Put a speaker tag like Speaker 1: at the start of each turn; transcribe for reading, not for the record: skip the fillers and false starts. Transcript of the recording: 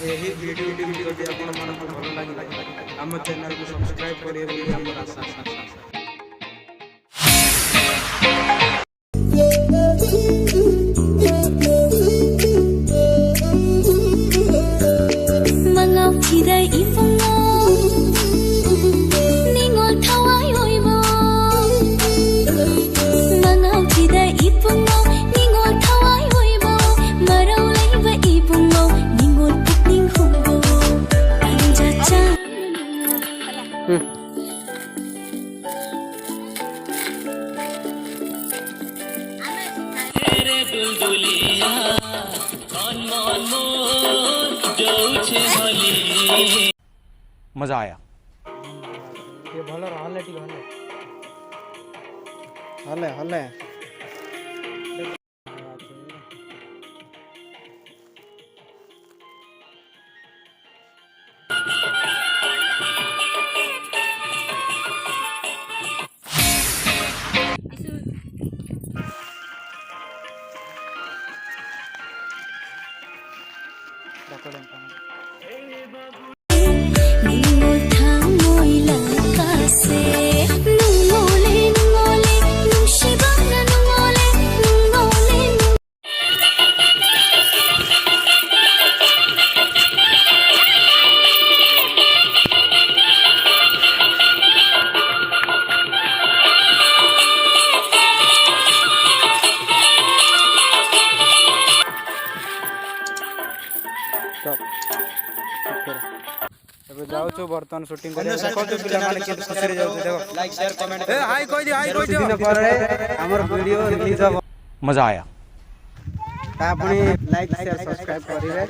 Speaker 1: यही वीडियो जदि आपण मानक भल लगे आम चैनल को सब्सक्राइब करिए बोली हमर आशा।
Speaker 2: मजा आया।
Speaker 1: ये भल हले टी हले हले बर्तन शूटिंग
Speaker 2: मजा आया।
Speaker 1: लाइक शेयर सब्सक्राइब करेंगे।